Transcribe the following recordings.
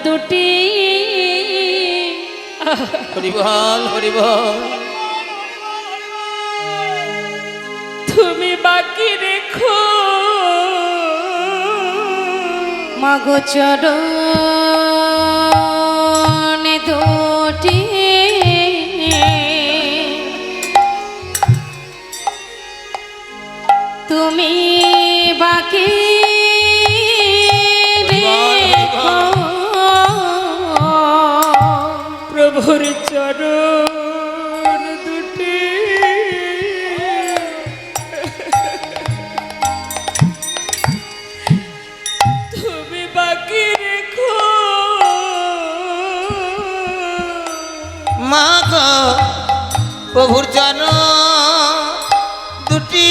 দুটি হরিবল হরিবল তুমি বাকি রেখো মাগো চরণ দুটি তুমি বাকি রেখো প্রভুর চরণ দুটি তুমি বাকি রেখো মা গো প্রভুর জন দুটি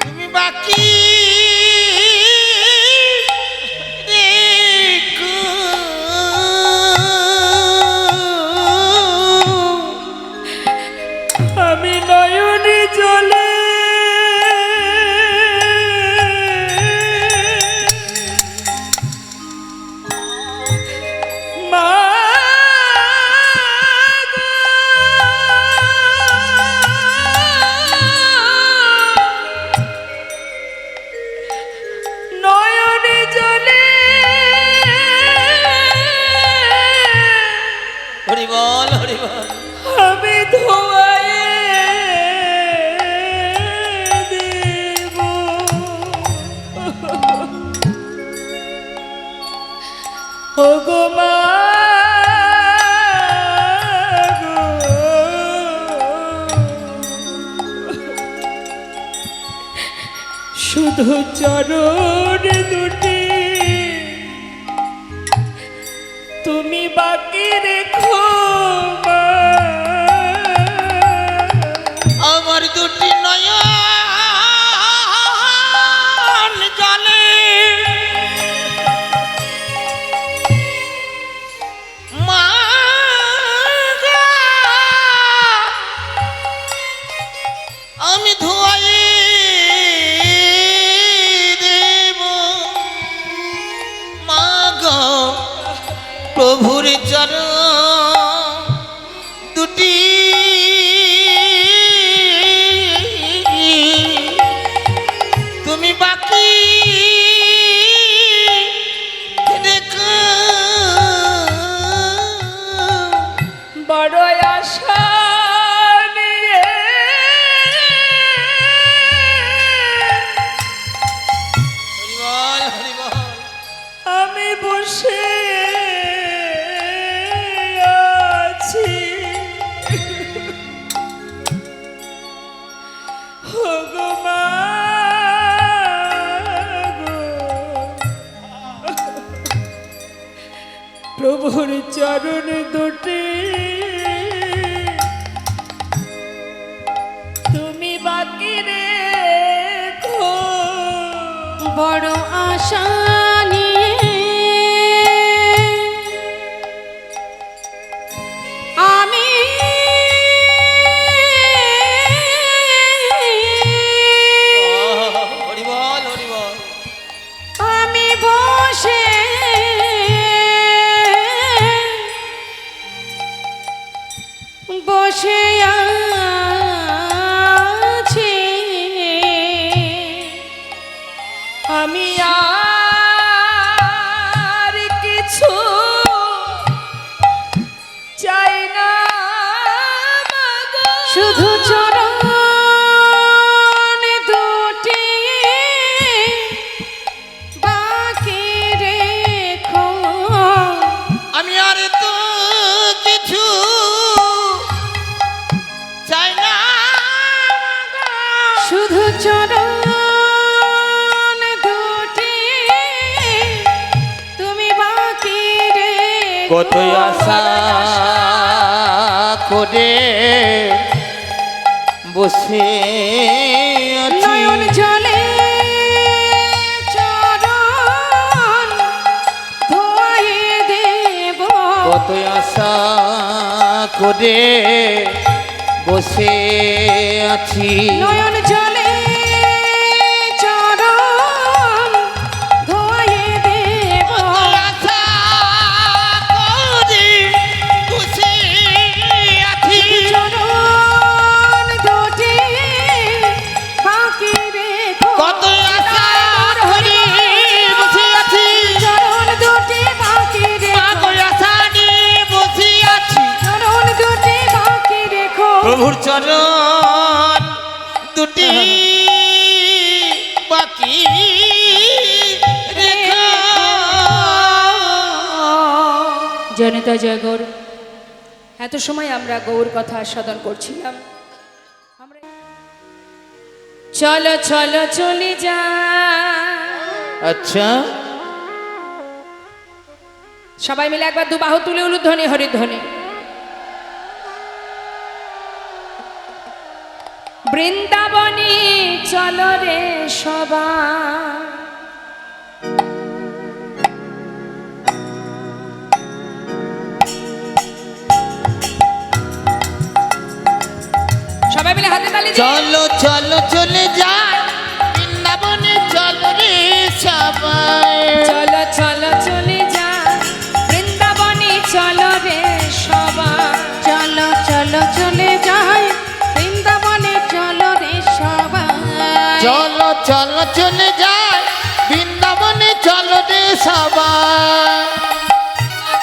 তুমি বাকি রেখো আমি নয়নে জলে মা গো, নয়নে জলে হরিবল হরিবল আমি ধোয়ায়ে দেব ওগো মা গো, শুধু চরণ দুটি তুমি বাকি রেখো মা। আমার দুটি নয়ন জলে মা গো, আমি ধোয়াই দেব মা গো প্রভুর চরণ দুটি তুমি বাকি রেখো বড় আশা নিয়ে হরিবল হরিবল আমি বসে আছি ওগো মা গো, প্রভুর চরণ দুটি তুমি বাকি রেখো বড় আশা নিয়ে আমি হরিবল হরিবল আমি বসে বসে আছি আমি আর কিছু চাই না মাগো, শুধু চরণ দুটি বাকি রেখো আমি আর তো কিছু চাই না শুধু চরণ দুটি তুমি বাকি রেখো কত আশা করে বসে আছি নয়ন জলে চরণ ধোয়ে দেব কত আশা করে বসে আছি নয়ন জলে দুটি বাকি রেখা। জনিতা জয় গৌর। এত সময় আমরা গৌর কথা আস্বাদন করছিলাম। আমরা চলো চলো চলে যা। আচ্ছা, সবাই মিলে একবার দু বাহু তুলে উলুধ্বনি হরিধ্বনি। বৃন্দাবনে চলো রে সবাই, সবাই মিলে হাতে তালি দিয়ে চলো চলো চলে যাই বৃন্দাবনে, চলো রে সবাই। চলো চলো চলে যা বৃন্দাবনে চলো রে সবাই। চলো চলো চলে যাই বৃন্দাবনে চলো রে সবাই। চলো চলো চলে যাই বৃন্দাবনে, চলো রে সবাই।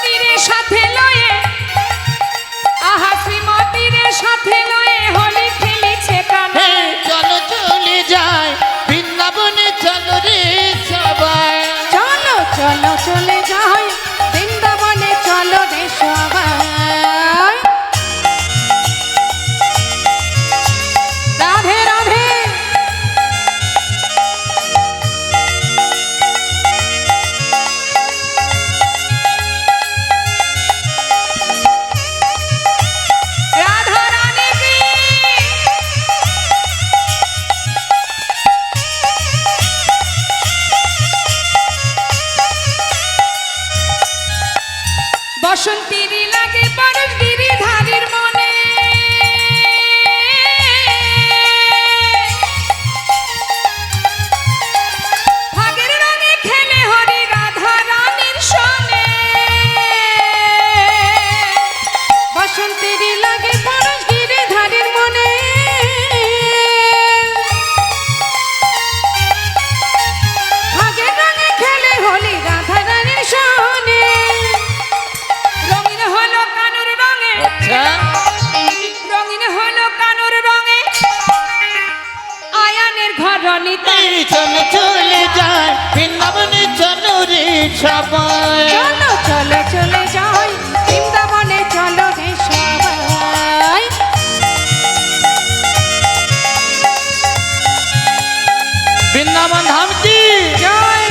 শ্রীমতীর সাথে লয়ে, আহা শ্রীমতীর সাথে লয়ে হোলি খেলিছে কানে। হে চলো চলে যাই বৃন্দাবনে, চলো রে সবাই। চলো চলো চলে যাই বৃন্দাবনে চলো রে সবাই। রাধে রাধে। রাধা রানী কি বসন্তীর লাগে পরশ গিরিধারীর মনে। ফাগের রঙে খেলে হরি রাধা রানীর সনে। বসন্তীর লাগে পরশ গিরিধারীর মনে। ফাগের রঙে খেলে হরি রাধা রানীর সনে। রঙিন হলো কানুর রঙে, আচ্ছা, রঙিন হলো কানুর রঙে আয়ানের ঘরণীতে। এই চলো চলে যাই বৃন্দাবনে, চলো রে সবাই। চলো চলো চলে যাই বৃন্দাবনে চলো রে সবাই। বৃন্দাবন ধাম কি, জয়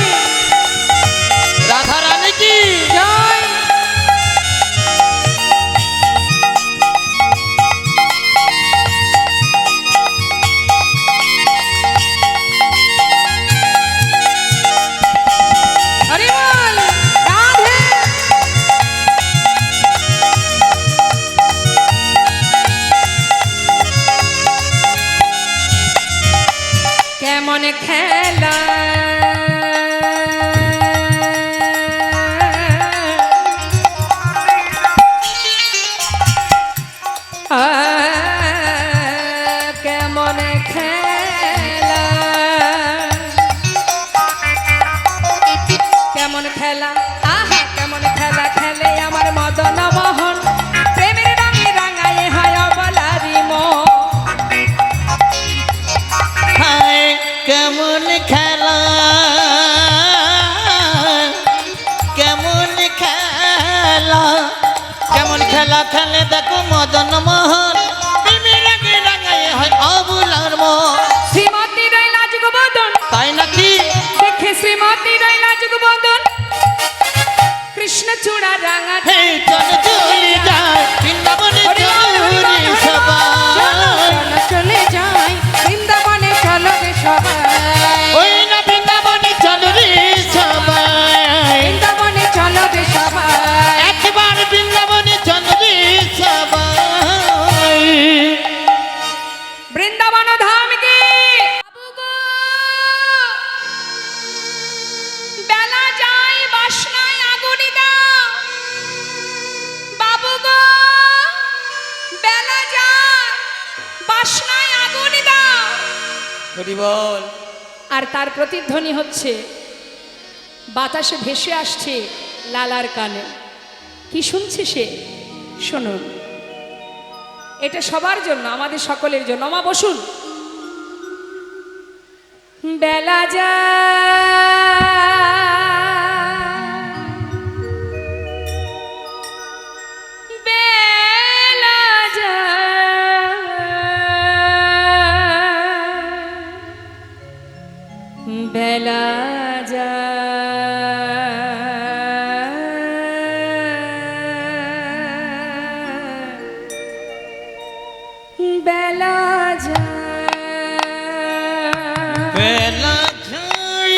রাধা রানী কি। জয়। হরি বল রাধে। কেমন খেলা কেমন খেলা, কেমন খেলা, আহা কেমন খেলা খেলে আমার মদন মোহন। প্রেমের রঙে রাঙায়ে হয় অবলারি মন। হায় কেমন খেলা, কেমন খেলা, কেমন খেলা খেলে দেখো মদন মোহন। প্রেমের রঙে রাঙায় হয় অবলার মন। শ্রীমতী রই লাজুক বদন, তাই নাকি? দেখে শ্রীমতী রই লাজুক বদন। কৃষ্ণ চূড়া রাঙা হে চলো চলে যাই বৃন্দাবনে, চলো রে সবাই। চলো চলে যাই বৃন্দাবনে চলো রে সবাই। ওই না বৃন্দাবনে, চলো রে সবাই। বৃন্দাবনে চলো রে সবাই। একবার বৃন্দাবনে, চলো রে সবাই। বৃন্দাবন ধাম কি বেলা যায় বাসনায় আগুনি দাও। বাবু গো বেলা যায় বাসনায় আগুনি দাও। হরি বল। আর তার প্রতিধ্বনি হচ্ছে বাতাসে ভেসে আসছে লালার কানে। কি শুনছে সে? শুনুন, এটা সবার জন্য, আমাদের সকলের জন্য। মা বসুন। বেলা যায় বেলা যায় বেলা যায় বেলা যায় বেলা যাই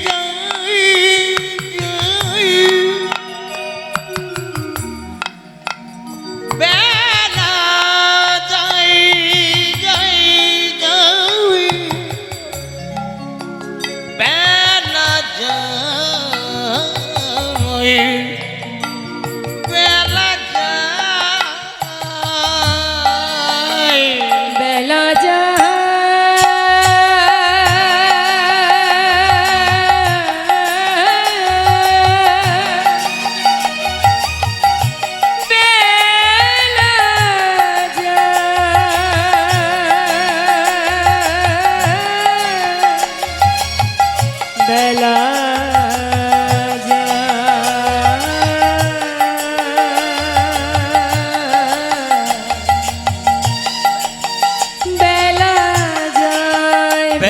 যাই যাই বেলা যাই যাই যাই বেলা যাই বেলা যাই বেলা যায় বেলা যায় বেলা যায়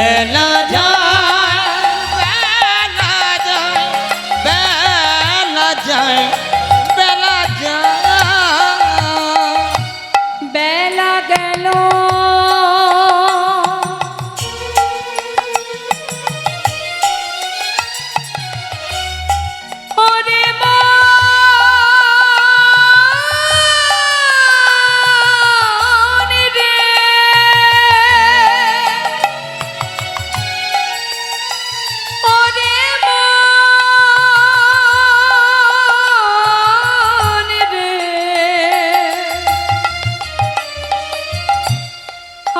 বেলা যায় বেলা যায় বেলা যায় বেলা যায় বেলা গেল ওরে মন রে ওরে মন রে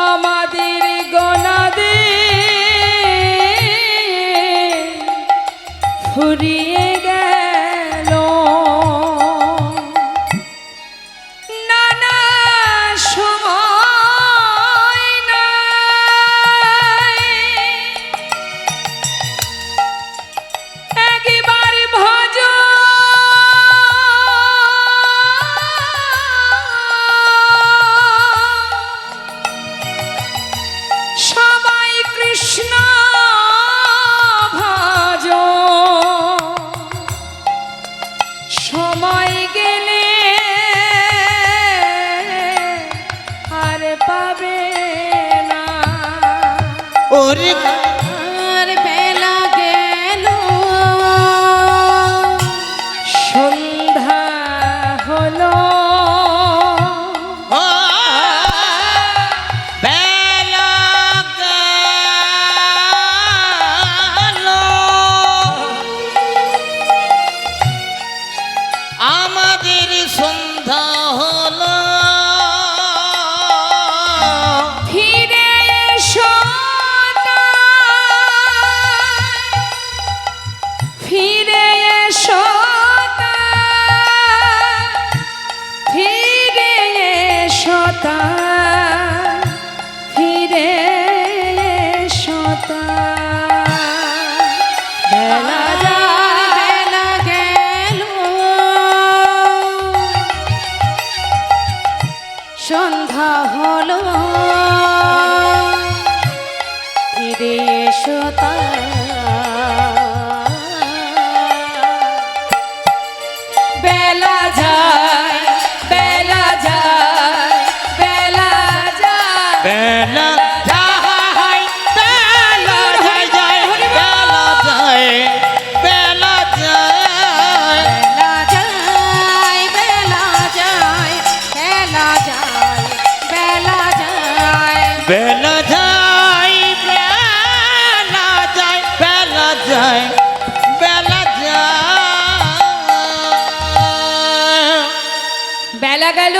আমাদের গোনাদে ফুরিয়ে গেল নানা সময় নাই একবার ভজ সবাই কৃষ্ণ ভজ সময় গেলে আর পাবে না ওরে আর বেলা গেল সন্ধ্যা হলো ও বেলা গেল আমাদের সন্ধ্যা হলো ফিরে এসো তাই, ফিরে এসো তাই, ফিরে এসো তাই, ফিরে এসো তাই। বেলা যায় বেলা গেল সন্ধ্যা হলো ফিরে এসো তাই। বেলা যায় বেলা যায় বেলা যায় বেলা যায় বেলা যায় যায় বেলা যায় বেলা যায় বেলা যায় বেলা যায় বেলা যায় বেলা যায় বেলা যায় বেলা যায় বেলা যায় বেলা যায় বেলা গেল